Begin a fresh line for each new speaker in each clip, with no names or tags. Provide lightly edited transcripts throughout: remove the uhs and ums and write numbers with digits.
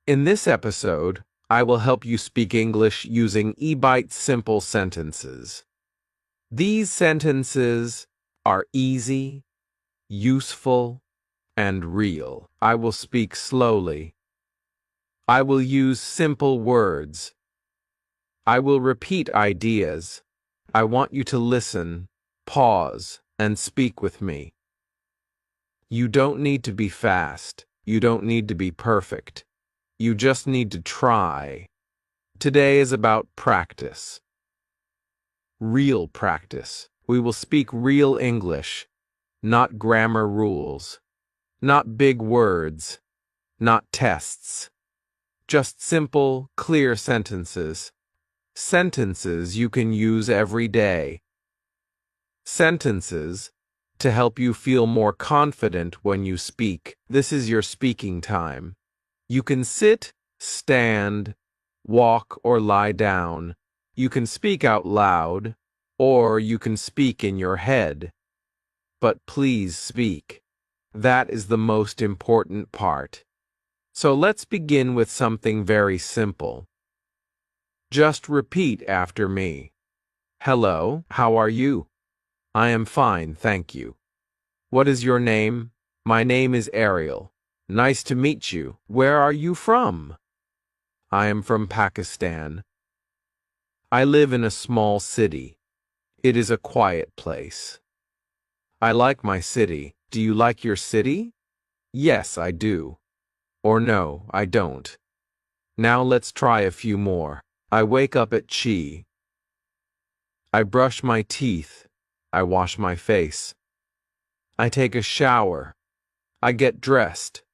In this episode, I will help you speak English using eByte simple sentences. These sentences are easy, useful, and real. I will speak slowly. I will use simple words. I will repeat ideas. I want you to listen, pause, and speak with me. You don't need to be fast. You don't need to be perfect. You just need to try. Today is about practice. Real practice. We will speak real English, not grammar rules, not big words, not tests. Just simple, clear sentences. Sentences you can use every day. Sentences to help you feel more confident when you speak. This is your speaking time. You can sit, stand, walk, or lie down. You can speak out loud, or you can speak in your head. But please speak. That is the most important part. So let's begin with something very simple. Just repeat after me. Hello, how are you? I am fine, thank you. What is your name? My name is Ariel. Nice to meet you. Where are you from? I am from Pakistan. I live in a small city. It is a quiet place. I like my city. Do you like your city? Yes, I do. Or no, I don't. Now let's try a few more. I wake up at chi. I brush my teeth. I wash my face. I take a shower. I get dressed.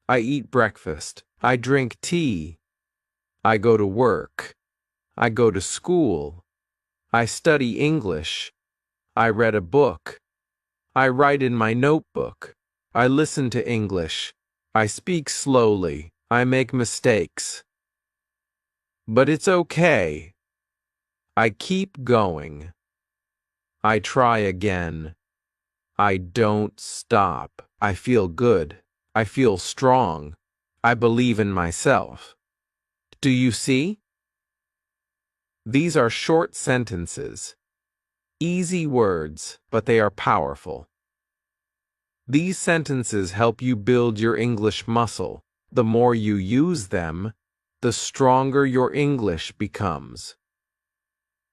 I eat breakfast. I drink tea. I go to work. I go to school. I study English. I read a book. I write in my notebook. I listen to English. I speak slowly. I make mistakes. But it's okay. I keep going. I try again. I don't stop. I feel good. I feel strong. I believe in myself. Do you see? These are short sentences. Easy words, but they are powerful. These sentences help you build your English muscle. The more you use them, the stronger your English becomes.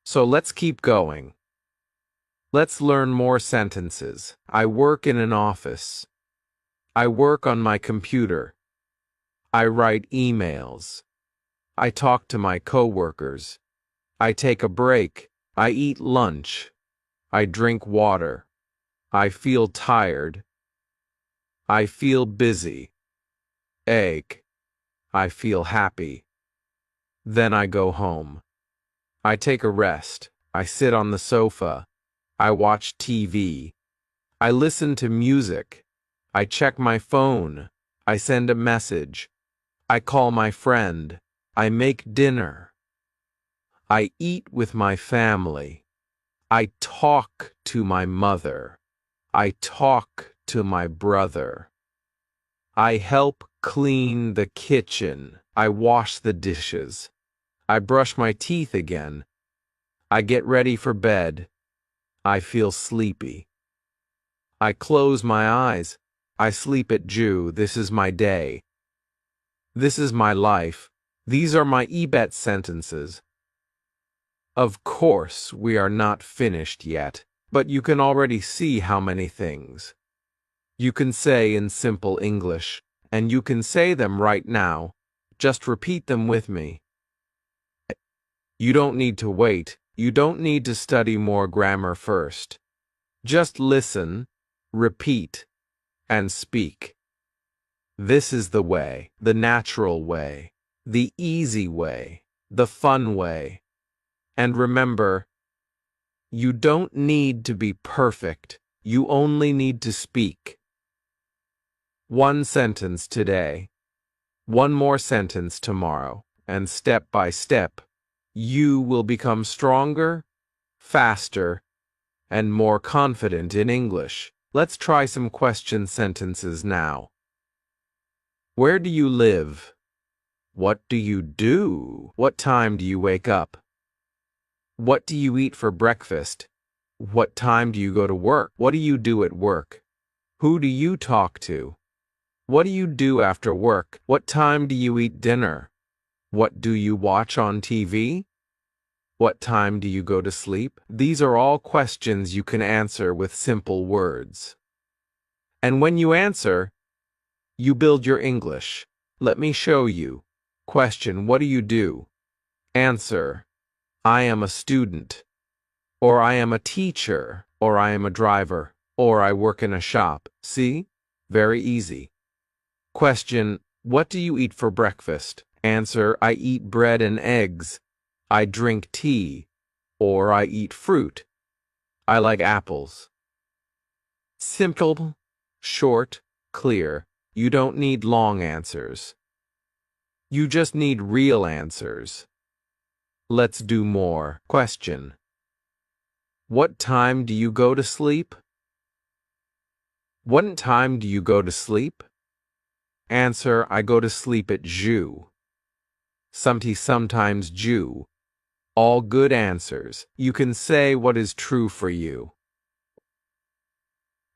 So let's keep going. Let's learn more sentences. I work in an office. I work on my computer. I write emails. I talk to my coworkers. I take a break. I eat lunch. I drink water. I feel tired. I feel busy. Egg. I feel happy. Then I go home. I take a rest. I sit on the sofa. I watch TV. I listen to music. I check my phone. I send a message. I call my friend. I make dinner. I eat with my family. I talk to my mother. I talk to my brother. I help clean the kitchen. I wash the dishes. I brush my teeth again. I get ready for bed. I feel sleepy. I close my eyes. I sleep at Jew. This is my day. This is my life. These are my eByte sentences. Of course, we are not finished yet, but you can already see how many things you can say in simple English, and you can say them right now. Just repeat them with me. You don't need to wait. You don't need to study more grammar first. Just listen, repeat, and speak. This is the way, the natural way, the easy way, the fun way. And remember, you don't need to be perfect. You only need to speak. One sentence today, one more sentence tomorrow, and step by step, you will become stronger, faster, and more confident in English. Let's try some question sentences now. Where do you live? What do you do? What time do you wake up? What do you eat for breakfast? What time do you go to work? What do you do at work? Who do you talk to? What do you do after work? What time do you eat dinner? What do you watch on TV? What time do you go to sleep? These are all questions you can answer with simple words. And when you answer, you build your English. Let me show you. Question: what do you do? Answer: I am a student, or I am a teacher, or I am a driver, or I work in a shop. See? Very easy. Question: what do you eat for breakfast? Answer: I eat bread and eggs. I drink tea, or I eat fruit. I like apples. Simple, short, clear. You don't need long answers. You just need real answers. Let's do more. Question: what time do you go to sleep? What time do you go to sleep? Answer: I go to sleep at Jew. Sometimes Jew. All good answers. You can say what is true for you.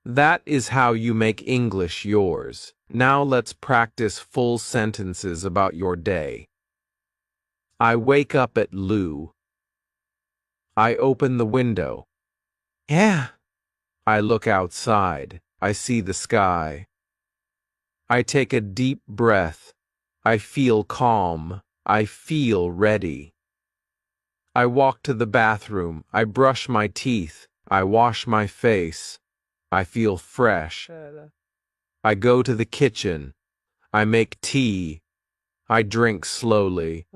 That is how you make English yours. Now let's practice full sentences about your day. I wake up at Lou. I open the window. Yeah. I look outside. I see the sky. I take a deep breath. I feel calm. I feel ready. I walk to the bathroom. I brush my teeth. I wash my face. I feel fresh. I go to the kitchen. I make tea. I drink slowly.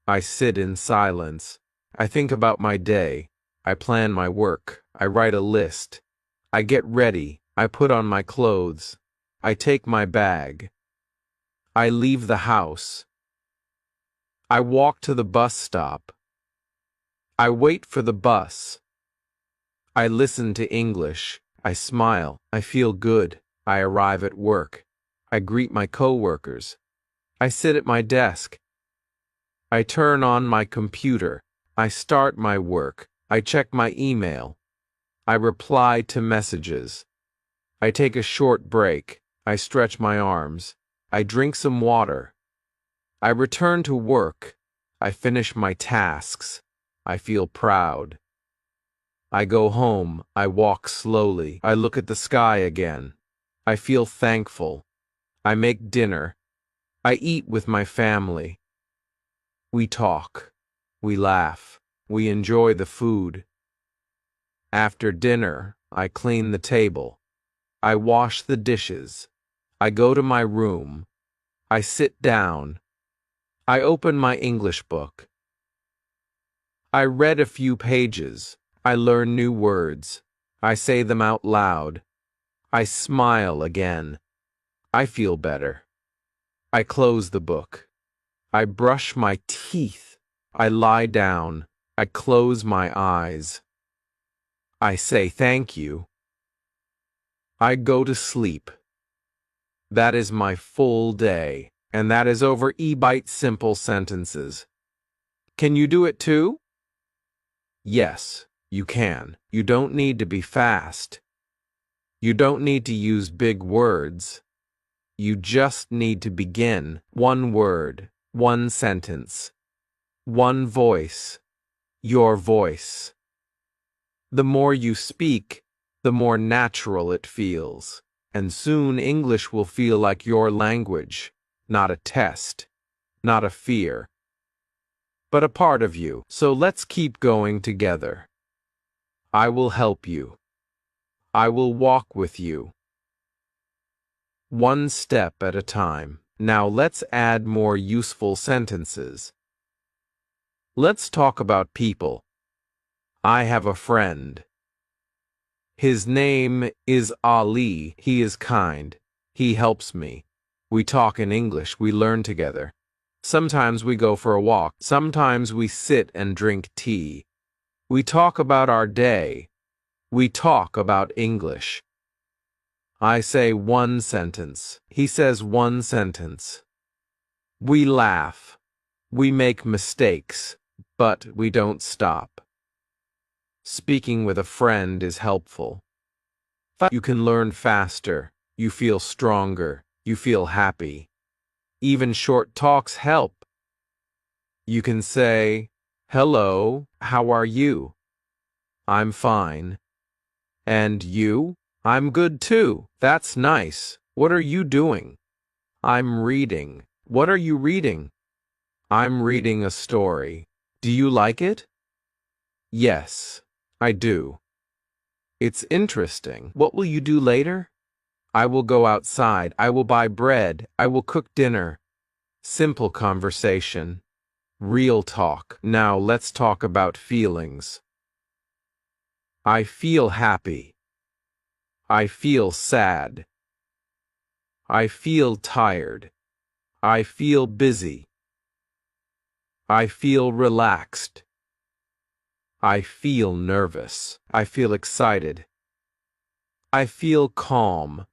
I sit in silence. I think about my day. I plan my work. I write a list. I get ready. I put on my clothes. I take my bag. I leave the house. I walk to the bus stop. I wait for the bus. I listen to English. I smile. I feel good. I arrive at work. I greet my coworkers. I sit at my desk. I turn on my computer. I start my work. I check my email. I reply to messages. I take a short break. I stretch my arms. I drink some water. I return to work. I finish my tasks. I feel proud. I go home. I walk slowly. I look at the sky again. I feel thankful. I make dinner. I eat with my family. We talk. We laugh. We enjoy the food. After dinner, I clean the table. I wash the dishes. I go to my room. I sit down. I open my English book. I read a few pages. I learn new words. I say them out loud. I smile again. I feel better. I close the book. I brush my teeth. I lie down. I close my eyes. I say thank you. I go to sleep. That is my full day, and that is over eByte simple sentences. Can you do it too? Yes, you can. You don't need to be fast. You don't need to use big words. You just need to begin. One word, one sentence, one voice, your voice. The more you speak, the more natural it feels. And soon English will feel like your language, not a test, not a fear, but a part of you. So let's keep going together. I will help you. I will walk with you. One step at a time. Now let's add more useful sentences. Let's talk about people. I have a friend. His name is Ali. He is kind. He helps me. We talk in English. We learn together. Sometimes we go for a walk. Sometimes we sit and drink tea. We talk about our day. We talk about English. I say one sentence. He says one sentence. We laugh. We make mistakes, but we don't stop. Speaking with a friend is helpful. You can learn faster. You feel stronger. You feel happy. Even short talks help. You can say, "Hello, how are you?" "I'm fine." "And you?" "I'm good too." "That's nice. What are you doing?" "I'm reading." "What are you reading?" "I'm reading a story." "Do you like it?" "Yes, I do." "It's interesting." "What will you do later?" "I will go outside. I will buy bread. I will cook dinner." Simple conversation. Real talk. Now let's talk about feelings. I feel happy. I feel sad. I feel tired. I feel busy. I feel relaxed. I feel nervous. I feel excited. I feel calm.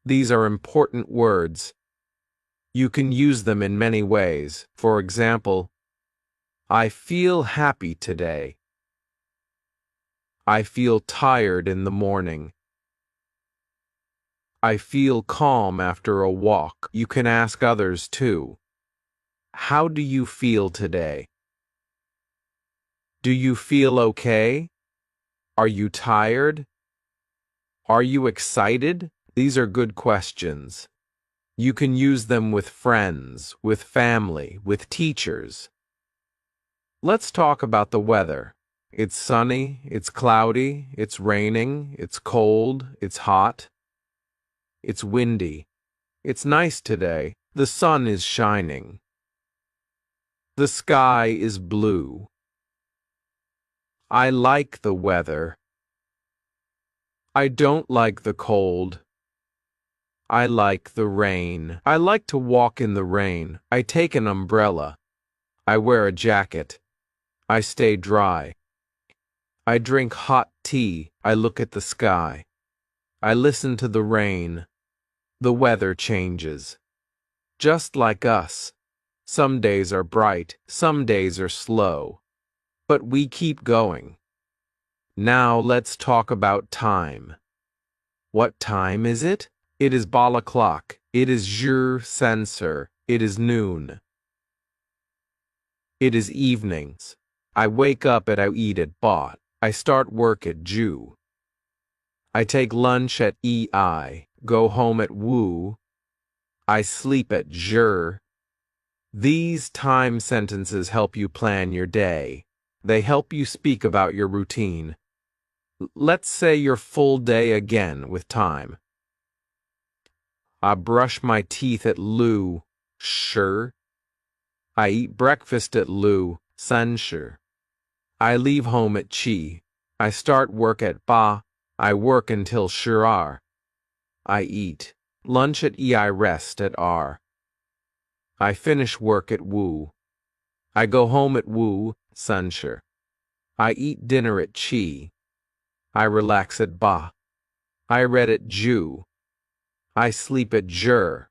These are important words. You can use them in many ways. For example, I feel happy today. I feel tired in the morning. I feel calm after a walk. You can ask others too. How do you feel today? Do you feel okay? Are you tired? Are you excited? These are good questions. You can use them with friends, with family, with teachers. Let's talk about the weather. It's sunny, it's cloudy, it's raining, it's cold, it's hot, it's windy. It's nice today. The sun is shining. The sky is blue. I like the weather. I don't like the cold. I like the rain. I like to walk in the rain. I take an umbrella. I wear a jacket. I stay dry. I drink hot tea. I look at the sky. I listen to the rain. The weather changes. Just like us. Some days are bright, some days are slow. But we keep going. Now let's talk about time. What time is it? It is ball o'clock. It is jour sensor. It is noon. It is evenings. I wake up I eat at ba. I start work at ju. I take lunch at ei. Go home at wu. I sleep at jour. These time sentences help you plan your day. They help you speak about your routine. Let's say your full day again with time. I brush my teeth at lu. Sure. I eat breakfast at lu. Sure. I leave home at chi. I start work at ba. I work until sure. I eat lunch at I rest at r. I finish work at wu. I go home at wu. Sure. I eat dinner at chi. I relax at ba. I read at ju. I sleep at jur.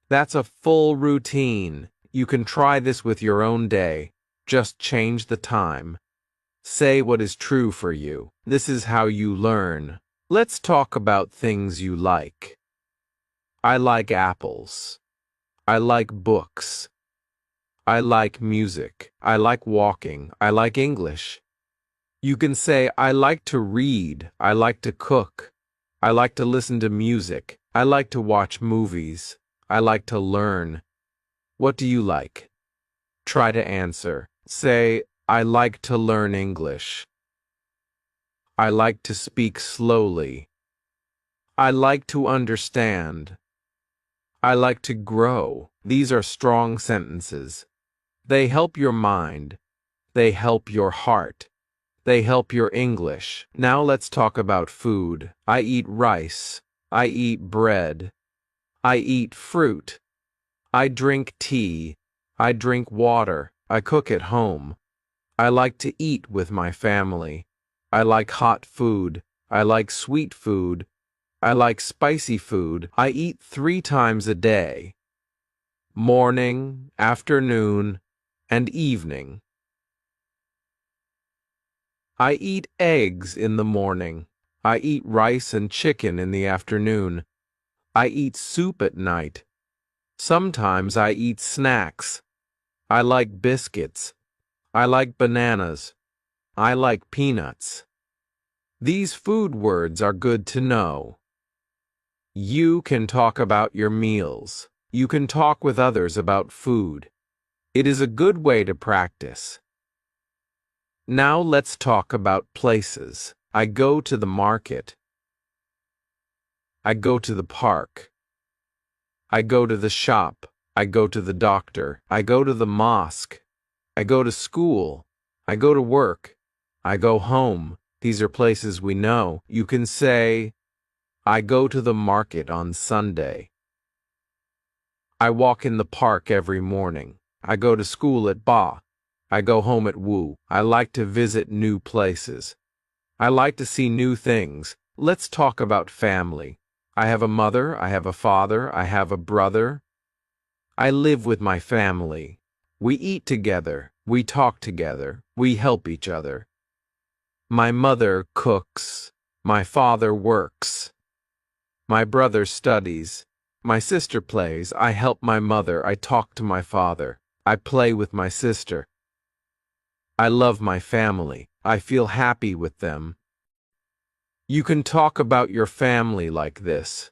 That's a full routine. You can try this with your own day. Just change the time. Say what is true for you. This is how you learn. Let's talk about things you like. I like apples. I like books. I like music. I like walking. I like English. You can say, I like to read. I like to cook. I like to listen to music. I like to watch movies. I like to learn. What do you like? Try to answer. Say, I like to learn English. I like to speak slowly. I like to understand. I like to grow. These are strong sentences. They help your mind. They help your heart. They help your English. Now let's talk about food. I eat rice. I eat bread. I eat fruit. I drink tea. I drink water. I cook at home. I like to eat with my family. I like hot food. I like sweet food. I like spicy food. I eat 3 times a day. Morning, afternoon, and evening. I eat eggs in the morning. I eat rice and chicken in the afternoon. I eat soup at night. Sometimes I eat snacks. I like biscuits. I like bananas. I like peanuts. These food words are good to know. You can talk about your meals. You can talk with others about food. It is a good way to practice. Now let's talk about places. I go to the market. I go to the park. I go to the shop. I go to the doctor. I go to the mosque. I go to school. I go to work. I go home. These are places we know. You can say, I go to the market on Sunday. I walk in the park every morning. I go to school at Ba. I go home at Wu. I like to visit new places. I like to see new things. Let's talk about family. I have a mother, I have a father, I have a brother. I live with my family. We eat together, we talk together, we help each other. My mother cooks. My father works. My brother studies. My sister plays. I help my mother. I talk to my father. I play with my sister. I love my family. I feel happy with them. You can talk about your family like this.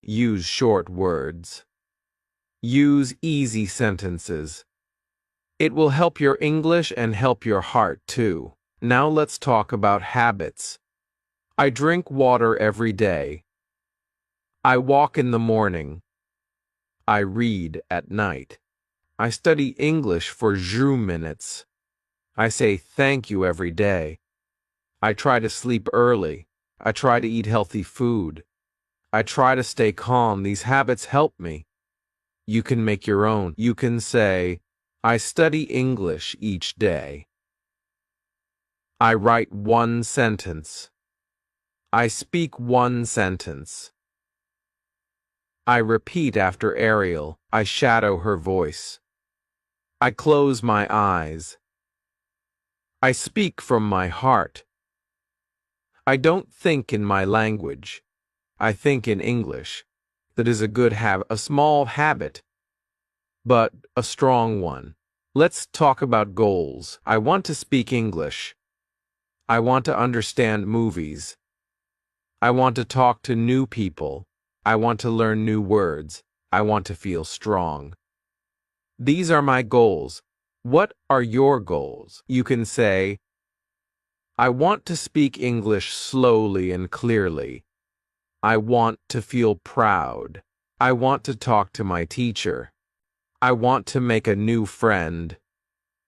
Use short words. Use easy sentences. It will help your English and help your heart too. Now let's talk about habits. I drink water every day. I walk in the morning. I read at night. I study English for 2 minutes. I say thank you every day. I try to sleep early. I try to eat healthy food. I try to stay calm. These habits help me. You can make your own. You can say, I study English each day. I write 1 sentence. I speak 1 sentence. I repeat after Ariel. I shadow her voice. I close my eyes. I speak from my heart. I don't think in my language. I think in English. That is a good habit, a small habit, but a strong one. Let's talk about goals. I want to speak English. I want to understand movies. I want to talk to new people. I want to learn new words. I want to feel strong. These are my goals. What are your goals? You can say, I want to speak English slowly and clearly. I want to feel proud. I want to talk to my teacher. I want to make a new friend.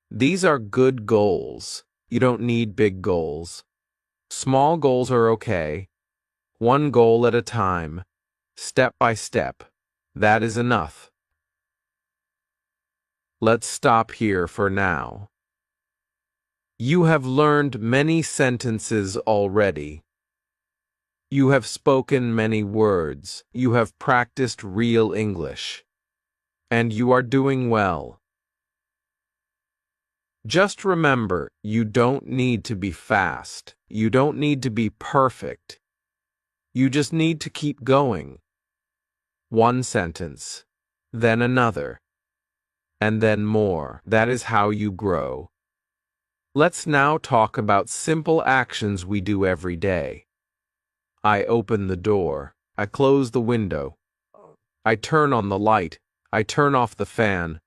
These are good goals. You don't need big goals. Small goals are okay. 1 goal at a time, step by step. That is enough. Let's stop here for now. You have learned many sentences already. You have spoken many words. You have practiced real English. And you are doing well. Just remember, you don't need to be fast. You don't need to be perfect. You just need to keep going. 1 sentence, then another, and then more. That is how you grow. Let's now talk about simple actions we do every day. I open the door. I close the window. I turn on the light. I turn off the fan.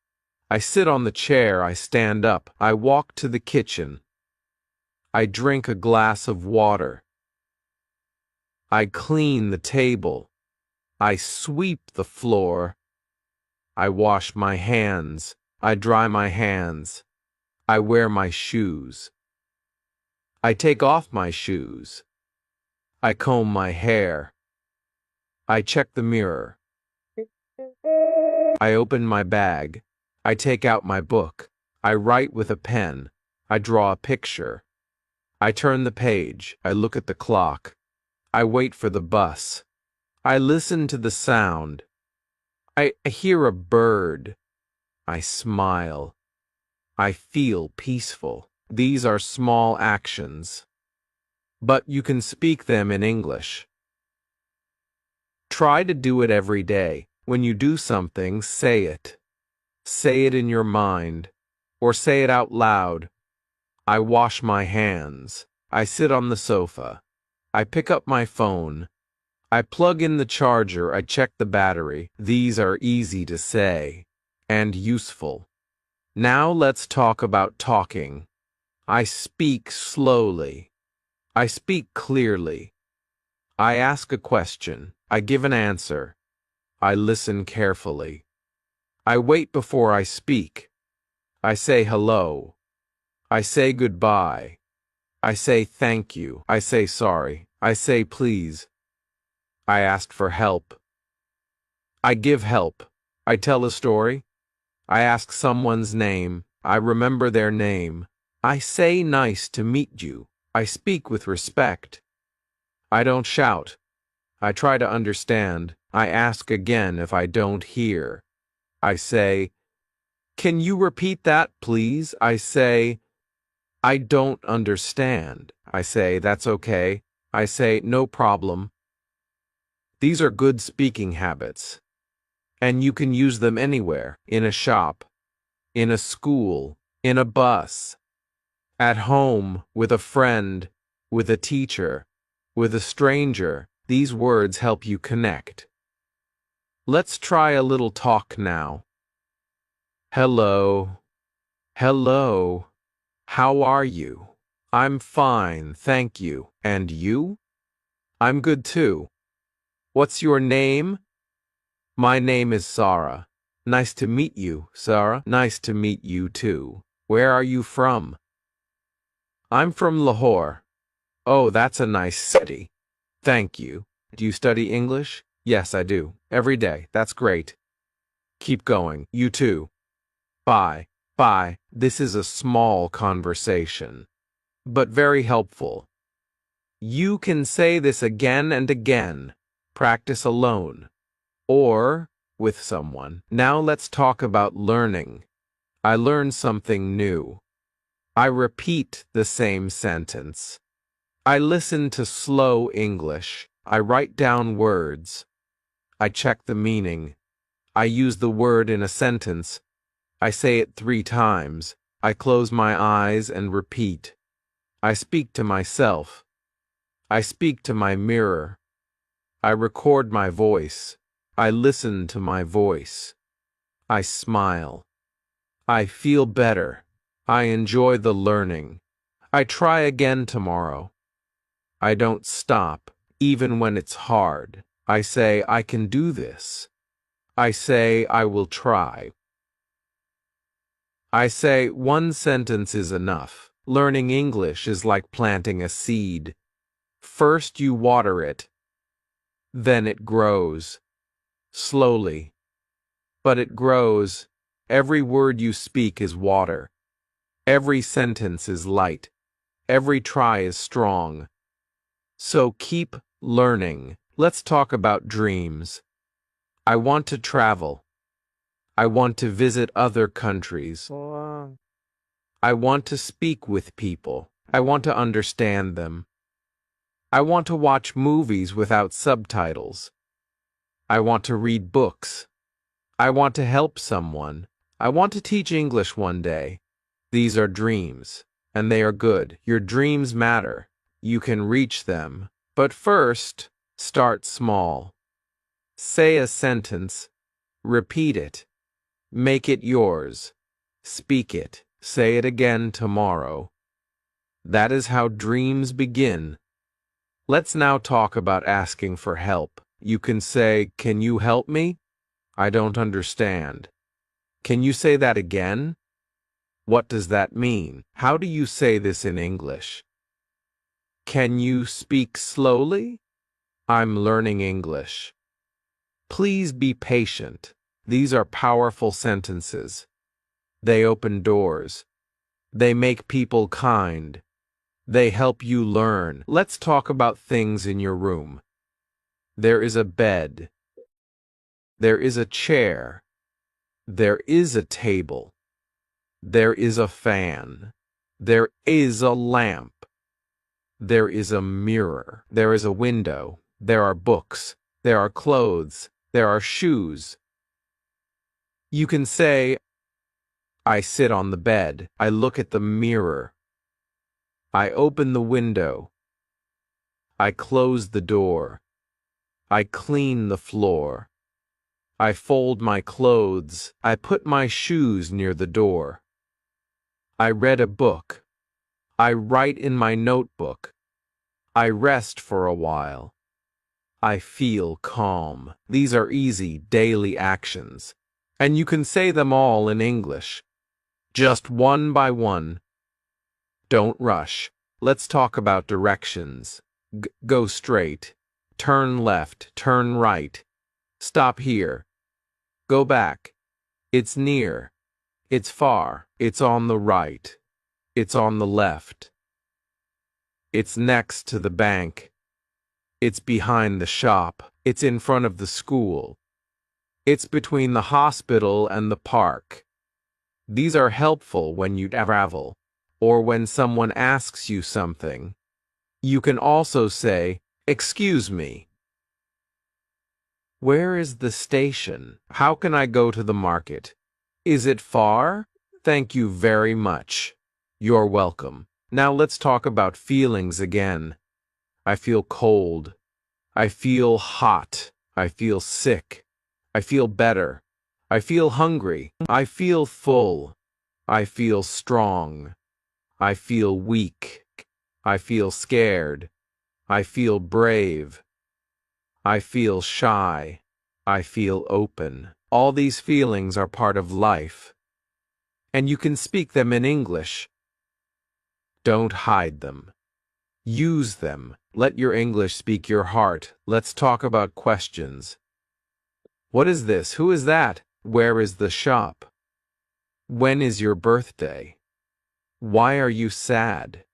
I sit on the chair. I stand up. I walk to the kitchen. I drink a glass of water. I clean the table. I sweep the floor. I wash my hands. I dry my hands. I wear my shoes. I take off my shoes. I comb my hair. I check the mirror. I open my bag. I take out my book. I write with a pen. I draw a picture. I turn the page. I look at the clock. I wait for the bus. I listen to the sound. I hear a bird. I smile. I feel peaceful. These are small actions, but you can speak them in English. Try to do it every day. When you do something, say it. Say it in your mind, or say it out loud. I wash my hands. I sit on the sofa. I pick up my phone. I plug in the charger. I check the battery. These are easy to say and useful. Now let's talk about talking. I speak slowly. I speak clearly. I ask a question. I give an answer. I listen carefully. I wait before I speak. I say hello. I say goodbye. I say thank you. I say sorry. I say please. I ask for help. I give help. I tell a story. I ask someone's name. I remember their name. I say nice to meet you. I speak with respect. I don't shout. I try to understand. I ask again if I don't hear. I say, "Can you repeat that, please?" I say, "I don't understand." I say, "That's okay." I say, "No problem." These are good speaking habits, and you can use them anywhere, in a shop, in a school, in a bus, at home, with a friend, with a teacher, with a stranger. These words help you connect. Let's try a little talk now. Hello. Hello. How are you? I'm fine, thank you. And you? I'm good too. What's your name? My name is Sarah. Nice to meet you, Sarah. Nice to meet you too. Where are you from? I'm from Lahore. Oh, that's a nice city. Thank you. Do you study English? Yes, I do. Every day. That's great. Keep going. You too. Bye. Bye. This is a small conversation, but very helpful. You can say this again and again. Practice alone or with someone. Now let's talk about learning. I learn something new. I repeat the same sentence. I listen to slow English. I write down words. I check the meaning. I use the word in a sentence. I say it 3 times. I close my eyes and repeat. I speak to myself. I speak to my mirror. I record my voice. I listen to my voice. I smile. I feel better. I enjoy the learning. I try again tomorrow. I don't stop, even when it's hard. I say, I can do this. I say, I will try. I say, one sentence is enough. Learning English is like planting a seed. First you water it, then it grows. Slowly. But it grows. Every word you speak is water. Every sentence is light. Every try is strong. So keep learning. Let's talk about dreams. I want to travel. I want to visit other countries. I want to speak with people. I want to understand them. I want to watch movies without subtitles. I want to read books. I want to help someone. I want to teach English one day. These are dreams, and they are good. Your dreams matter. You can reach them. But first, start small. Say a sentence. Repeat it. Make it yours. Speak it. Say it again tomorrow. That is how dreams begin. Let's now talk about asking for help. You can say, "Can you help me? I don't understand." Can you say that again? What does that mean? How do you say this in English? Can you speak slowly? I'm learning English. Please be patient. These are powerful sentences. They open doors. They make people kind. They help you learn. Let's talk about things in your room. There is a bed. There is a chair. There is a table. There is a fan. There is a lamp. There is a mirror. There is a window. There are books. There are clothes. There are shoes. You can say, I sit on the bed. I look at the mirror. I open the window. I close the door. I clean the floor. I fold my clothes. I put my shoes near the door. I read a book. I write in my notebook. I rest for a while. I feel calm. These are easy daily actions, and you can say them all in English, just one by one. Don't rush. Let's talk about directions. Go straight. Turn left. Turn right. Stop here. Go back. It's near. It's far. It's on the right. It's on the left. It's next to the bank. It's behind the shop. It's in front of the school. It's between the hospital and the park. These are helpful when you travel, or when someone asks you something. You can also say, "Excuse me. Where is the station? How can I go to the market? Is it far? Thank you very much. You're welcome." Now let's talk about feelings again. I feel cold. I feel hot. I feel sick. I feel better. I feel hungry. I feel full. I feel strong. I feel weak. I feel scared. I feel brave. I feel shy. I feel open. All these feelings are part of life, and you can speak them in English. Don't hide them. Use them. Let your English speak your heart. Let's talk about questions. What is this? Who is that? Where is the shop? When is your birthday? Why are you sad?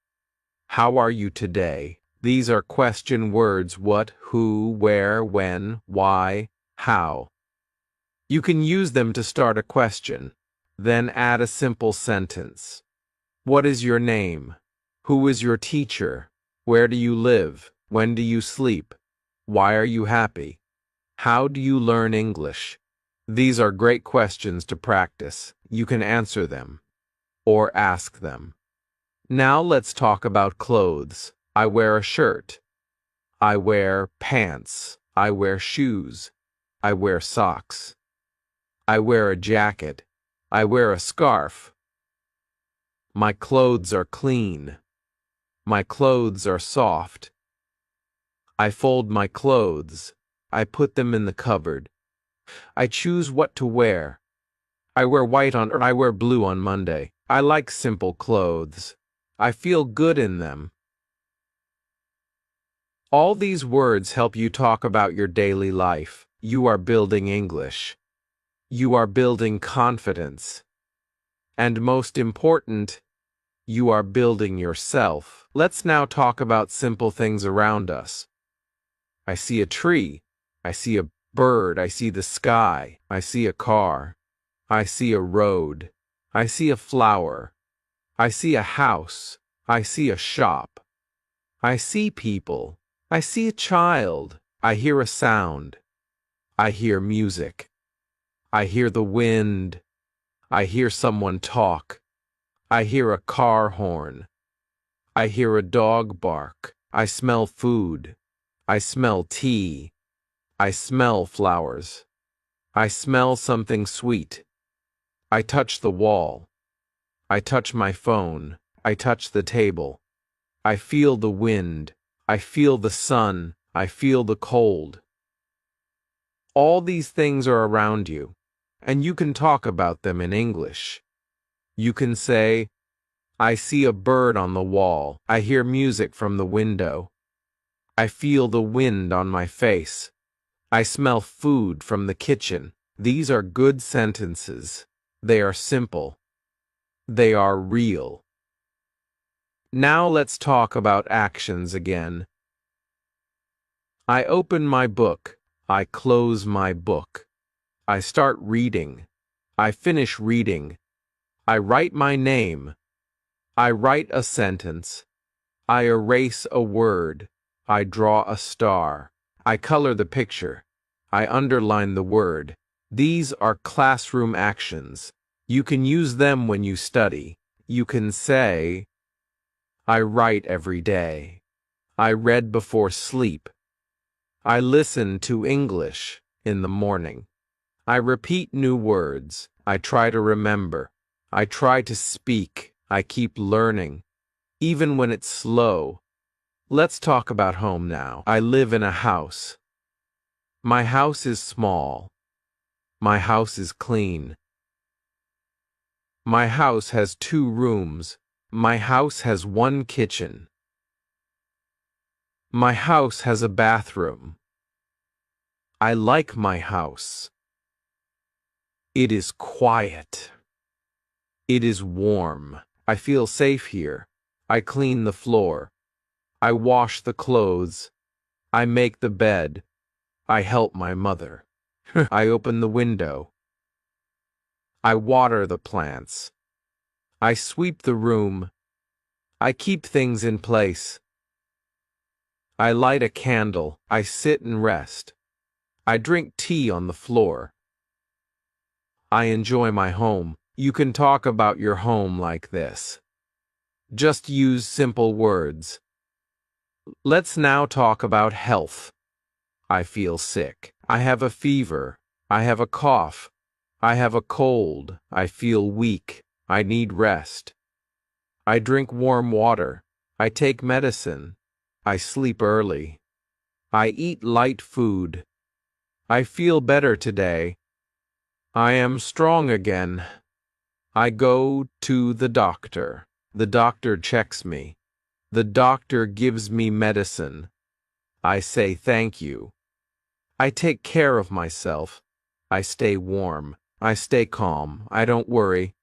How are you today? These are question words: what, who, where, when, why, how. You can use them to start a question, then add a simple sentence. What is your name? Who is your teacher? Where do you live? When do you sleep? Why are you happy? How do you learn English? These are great questions to practice. You can answer them or ask them. Now let's talk about clothes. I wear a shirt. I wear pants. I wear shoes. I wear socks. I wear a jacket. I wear a scarf. My clothes are clean. My clothes are soft. I fold my clothes. I put them in the cupboard. I choose what to wear. I wear white on or I wear blue on Monday. I like simple clothes. I feel good in them. All these words help you talk about your daily life. You are building English. You are building confidence. And most important, you are building yourself. Let's now talk about simple things around us. I see a tree. I see a bird. I see the sky. I see a car. I see a road. I see a flower. I see a house. I see a shop. I see people. I see a child. I hear a sound. I hear music. I hear the wind. I hear someone talk. I hear a car horn. I hear a dog bark. I smell food. I smell tea. I smell flowers. I smell something sweet. I touch the wall. I touch my phone. I touch the table. I feel the wind. I feel the sun. I feel the cold. All these things are around you, and you can talk about them in English. You can say, I see a bird on the wall. I hear music from the window. I feel the wind on my face. I smell food from the kitchen. These are good sentences. They are simple. They are real. Now let's talk about actions again. I open my book. I close my book. I start reading. I finish reading. I write my name. I write a sentence. I erase a word. I draw a star. I color the picture. I underline the word. These are classroom actions. You can use them when you study. You can say, I write every day. I read before sleep. I listen to English in the morning. I repeat new words. I try to remember. I try to speak. I keep learning, even when it's slow. Let's talk about home now. I live in a house. My house is small. My house is clean. My house has 2 rooms. My house has 1 kitchen. My house has a bathroom. I like my house. It is quiet. It is warm. I feel safe here. I clean the floor. I wash the clothes. I make the bed. I help my mother. I open the window. I water the plants. I sweep the room. I keep things in place. I light a candle. I sit and rest. I drink tea on the floor. I enjoy my home. You can talk about your home like this. Just use simple words. Let's now talk about health. I feel sick. I have a fever. I have a cough. I have a cold. I feel weak. I need rest. I drink warm water. I take medicine. I sleep early. I eat light food. I feel better today. I am strong again. I go to the doctor. The doctor checks me. The doctor gives me medicine. I say thank you. I take care of myself. I stay warm. I stay calm. I don't worry.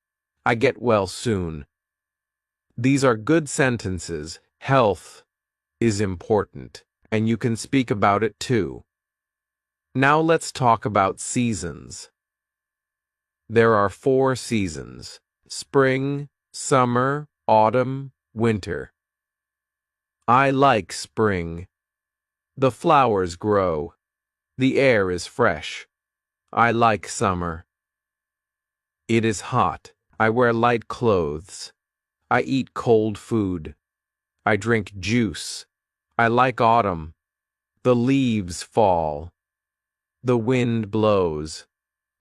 I get well soon. These are good sentences. Health is important, and you can speak about it too. Now let's talk about seasons. There are 4 seasons: spring, summer, autumn, winter. I like spring. The flowers grow. The air is fresh. I like summer. It is hot. I wear light clothes. I eat cold food. I drink juice. I like autumn. The leaves fall. The wind blows.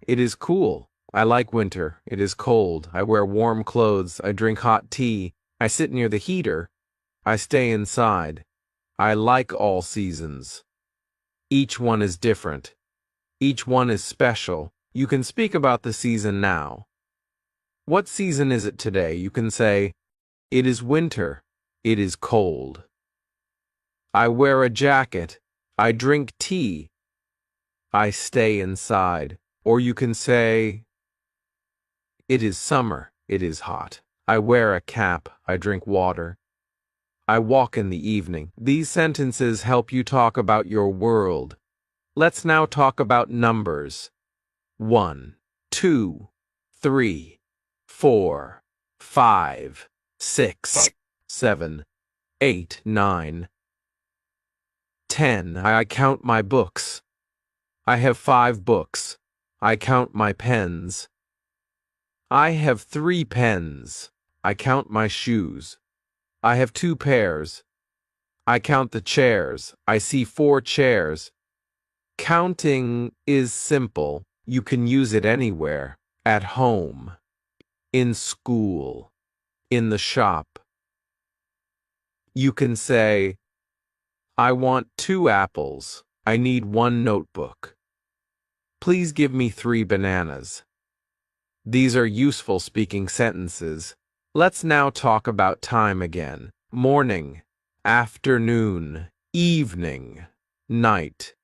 It is cool. I like winter. It is cold. I wear warm clothes. I drink hot tea. I sit near the heater. I stay inside. I like all seasons. Each one is different. Each one is special. You can speak about the season now. What season is it today? You can say, it is winter. It is cold. I wear a jacket. I drink tea. I stay inside. Or you can say, it is summer. It is hot. I wear a cap. I drink water. I walk in the evening. These sentences help you talk about your world. Let's now talk about numbers. 1, 2, 3, 4, 5, 6, 7, 8, 9, 10. I count my books. I have 5 books. I count my pens. I have 3 pens. I count my shoes. I have 2 pairs. I count the chairs. I see 4 chairs. Counting is simple. You can use it anywhere. At home. In school. In the shop. You can say, I want 2 apples. I need 1 notebook. Please give me 3 bananas. These are useful speaking sentences. Let's now talk about time again. Morning, afternoon, evening, night.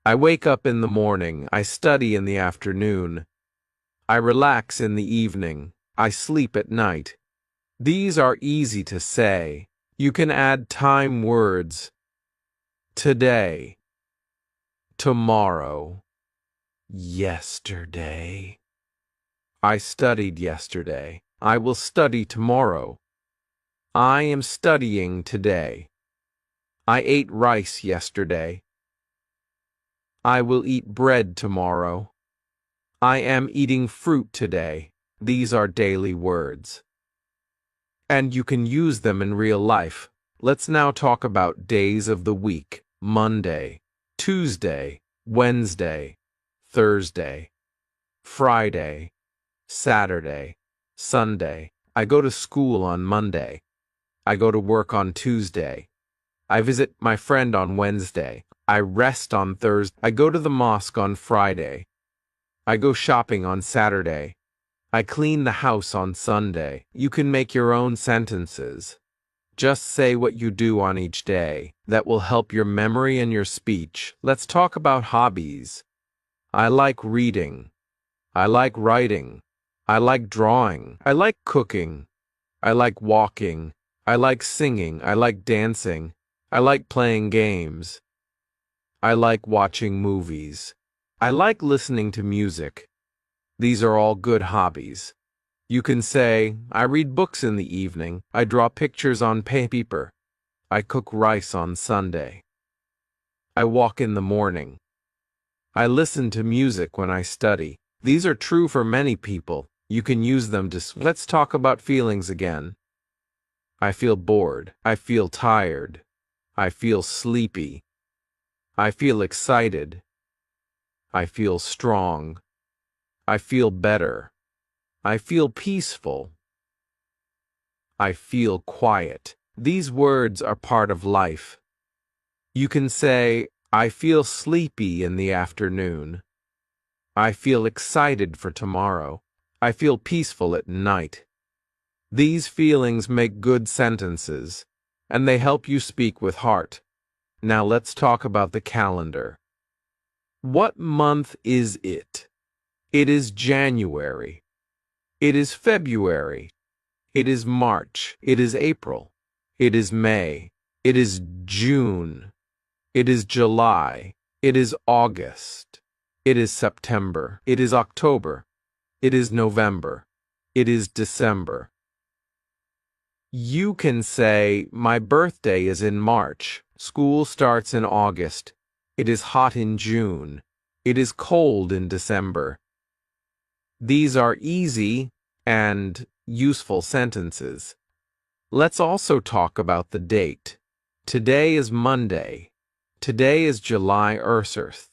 I wake up in the morning. I study in the afternoon. I relax in the evening. I sleep at night. These are easy to say. You can add time words. Today, tomorrow, yesterday. I studied yesterday. I will study tomorrow. I am studying today. I ate rice yesterday. I will eat bread tomorrow. I am eating fruit today. These are daily words. And you can use them in real life. Let's now talk about days of the week. Monday, Tuesday, Wednesday, Thursday, Friday, Saturday, Sunday. I go to school on Monday. I go to work on Tuesday. I visit my friend on Wednesday. I rest on Thursday. I go to the mosque on Friday. I go shopping on Saturday. I clean the house on Sunday. You can make your own sentences. Just say what you do on each day. That will help your memory and your speech. Let's talk about hobbies. I like reading. I like writing. I like drawing. I like cooking. I like walking. I like singing. I like dancing. I like playing games. I like watching movies. I like listening to music. These are all good hobbies. You can say, I read books in the evening. I draw pictures on paper. I cook rice on Sunday. I walk in the morning. I listen to music when I study. These are true for many people. You can use them to... Let's talk about feelings again. I feel bored. I feel tired. I feel sleepy. I feel excited. I feel strong. I feel better. I feel peaceful. I feel quiet. These words are part of life. You can say, I feel sleepy in the afternoon. I feel excited for tomorrow. I feel peaceful at night. These feelings make good sentences, and they help you speak with heart. Now let's talk about the calendar. What month is it? It is January. It is February. It is March. It is April. It is May. It is June. It is July. It is August. It is September. It is October. It is November. It is December. You can say, my birthday is in March. School starts in August. It is hot in June. It is cold in December. These are easy and useful sentences. Let's also talk about the date. Today is Monday. Today is July 1st.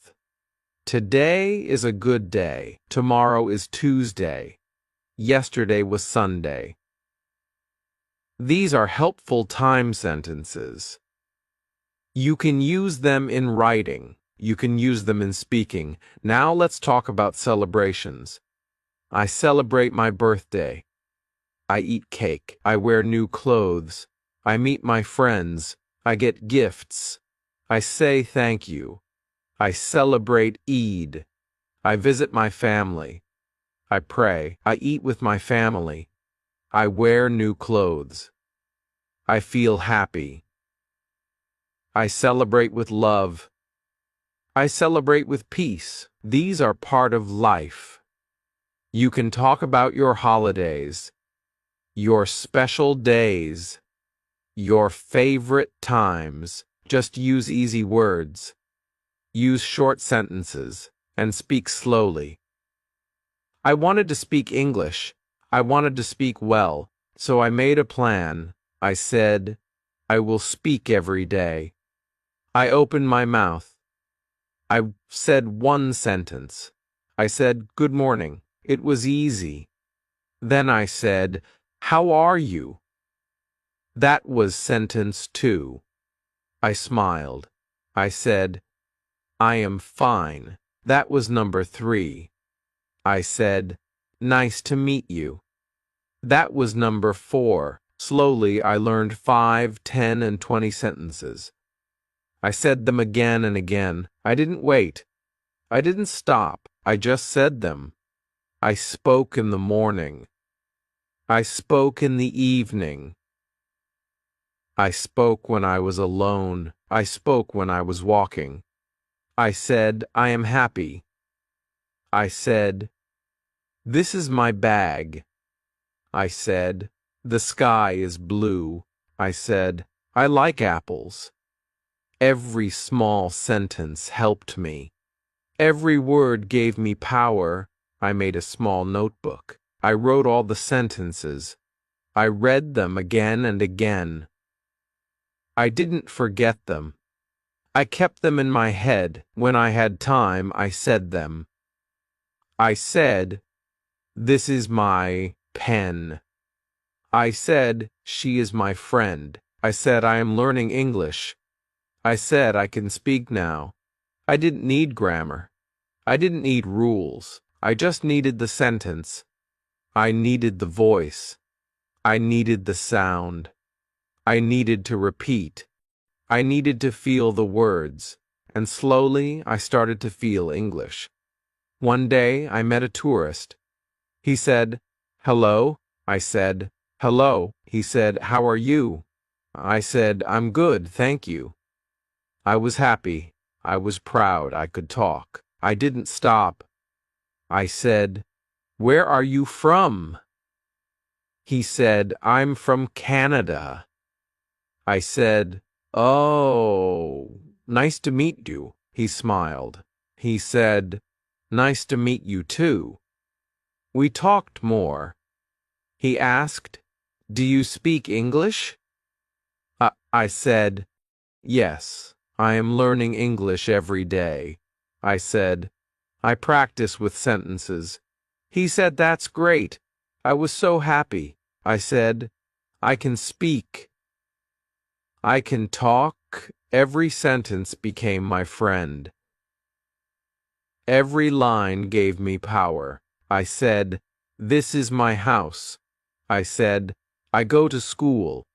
Today is a good day. Tomorrow is Tuesday. Yesterday was Sunday. These are helpful time sentences. You can use them in writing. You can use them in speaking. Now let's talk about celebrations. I celebrate my birthday. I eat cake. I wear new clothes. I meet my friends. I get gifts. I say thank you. I celebrate Eid. I visit my family. I pray. I eat with my family. I wear new clothes. I feel happy. I celebrate with love. I celebrate with peace. These are part of life. You can talk about your holidays, your special days, your favorite times. Just use easy words. Use short sentences and speak slowly. I wanted to speak English. I wanted to speak well, so I made a plan. I said, I will speak every day. I opened my mouth. I said one sentence. I said, good morning. It was easy. Then I said, how are you? That was sentence 2. I smiled. I said, I am fine. That was number 3. I said, nice to meet you. That was number 4. Slowly, I learned 5, 10, and 20 sentences. I said them again and again. I didn't wait. I didn't stop. I just said them. I spoke in the morning. I spoke in the evening. I spoke when I was alone. I spoke when I was walking. I said, I am happy. I said, This is my bag, I said. The sky is blue, I said. I like apples. Every small sentence helped me. Every word gave me power. I made a small notebook. I wrote all the sentences. I read them again and again. I didn't forget them. I kept them in my head. When I had time, I said them. I said, "This is my pen." I said, "She is my friend." I said, "I am learning English." I said, "I can speak now." I didn't need grammar. I didn't need rules. I just needed the sentence. I needed the voice. I needed the sound. I needed to repeat. I needed to feel the words. And slowly I started to feel English. One day I met a tourist. He said, "Hello." I said, "Hello." He said, "How are you?" I said, "I'm good, thank you." I was happy. I was proud I could talk. I didn't stop. I said, "Where are you from?" He said, "I'm from Canada." I said, "Oh, nice to meet you." He smiled. He said, "Nice to meet you too." We talked more. He asked, "Do you speak English?" I said, "Yes, I am learning English every day." I said, "I practice with sentences." He said, "That's great." I was so happy. I said, "I can speak. I can talk." Every sentence became my friend. Every line gave me power. I said, "This is my house." I said, "I go to school."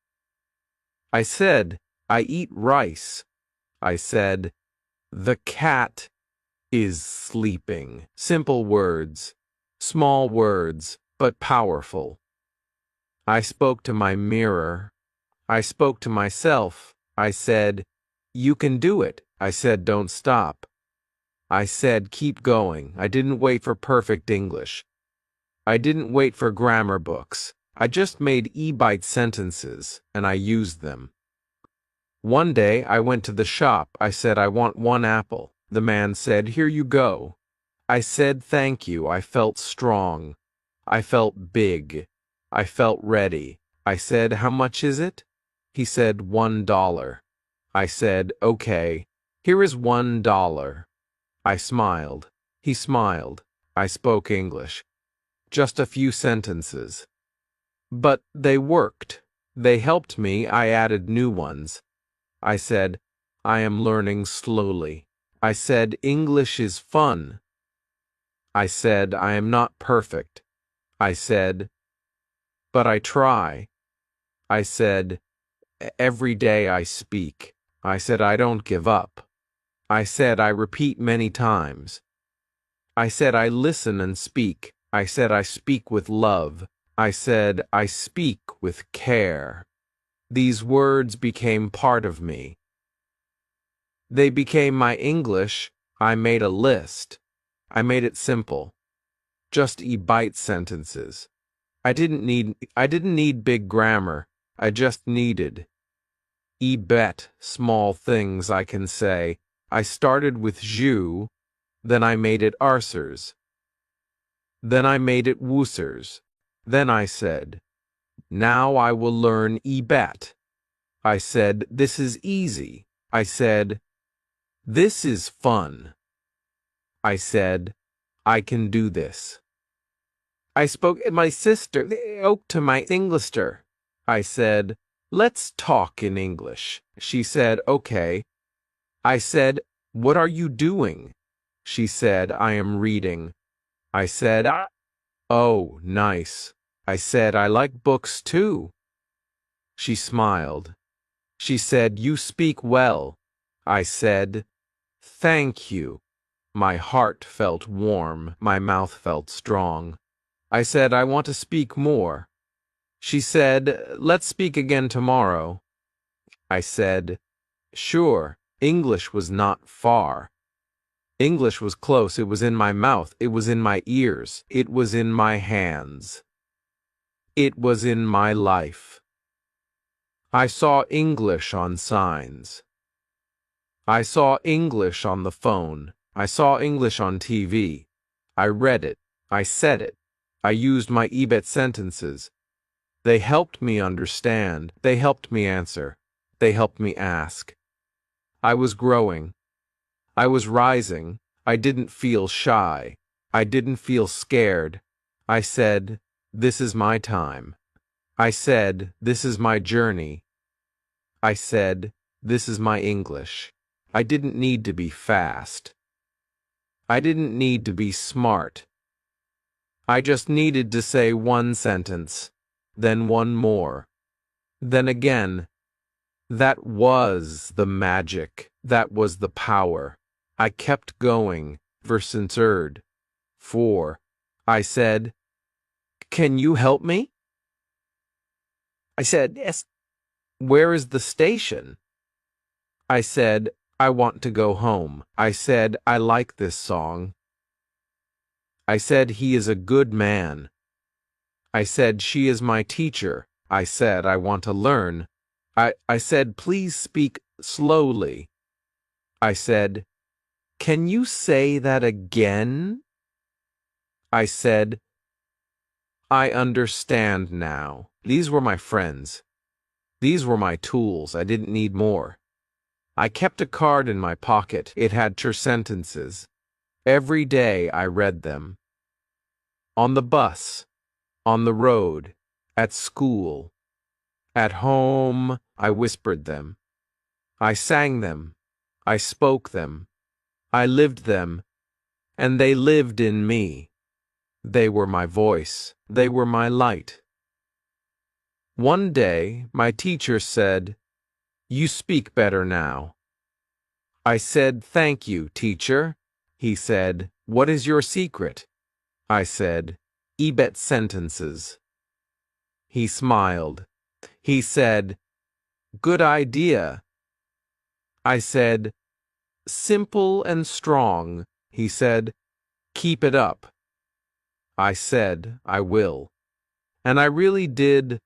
I said, "I eat rice." I said, "The cat is sleeping." Simple words, small words, but powerful. I spoke to my mirror. I spoke to myself. I said, "You can do it." I said, "Don't stop." I said, "Keep going." I didn't wait for perfect English. I didn't wait for grammar books. I just made e-bite sentences, and I used them. One day I went to the shop. I said, "I want 1 apple." The man said, "Here you go." I said, "Thank you." I felt strong. I felt big. I felt ready. I said, "How much is it?" He said, $1. I said, "Okay, here is $1. I smiled. He smiled. I spoke English. Just a few sentences. But they worked. They helped me. I added new ones. I said, "I am learning slowly." I said, "English is fun." I said, "I am not perfect." I said, "But I try." I said, "Every day I speak." I said, "I don't give up." I said, "I repeat many times." I said, "I listen and speak." I said, "I speak with love." I said, "I speak with care." These words became part of me. They became my English. I made a list. I made it simple. Just e-bite sentences. I didn't need big grammar. I just needed e-bet small things I can say. I started with "je," then I made it "arsers." Then I made it "woosers." Then I said, "Now I will learn e-bet." I said, "This is easy." I said, "This is fun." I said, "I can do this." I spoke to my sister, to my Englisher. I said, "Let's talk in English." She said, "Okay." I said, "What are you doing?" She said, "I am reading." I said, "Oh, nice." I said, "I like books too." She smiled. She said, "You speak well." I said, "Thank you." My heart felt warm. My mouth felt strong. I said, "I want to speak more." She said, "Let's speak again tomorrow." I said, "Sure." English was not far. English was close. It was in my mouth. It was in my ears. It was in my hands. It was in my life. I saw English on signs. I saw English on the phone. I saw English on TV. I read it. I said it. I used my EBET sentences. They helped me understand. They helped me answer. They helped me ask. I was growing. I was rising. I didn't feel shy. I didn't feel scared. I said, "This is my time." I said, "This is my journey." I said, "This is my English." I didn't need to be fast. I didn't need to be smart. I just needed to say one sentence, then one more, then again. That was the magic. That was the power. I kept going. Versensurd. 4. I said, "Can you help me?" I said, "Yes." "Where is the station?" I said, "I want to go home." I said, "I like this song." I said, "He is a good man." I said, "She is my teacher." I said, "I want to learn." I said, "Please speak slowly." I said, "Can you say that again?" I said, "I understand now." These were my friends. These were my tools. I didn't need more. I kept a card in my pocket. It had sentences. Every day I read them. On the bus, on the road, at school, at home, I whispered them. I sang them. I spoke them. I lived them, and they lived in me. They were my voice. They were my light. One day, my teacher said, "You speak better now." I said, "Thank you, teacher." He said, "What is your secret?" I said, "EBET sentences." He smiled. He said, "Good idea." I said, "Simple and strong." He said, "Keep it up." I said, "I will." And I really did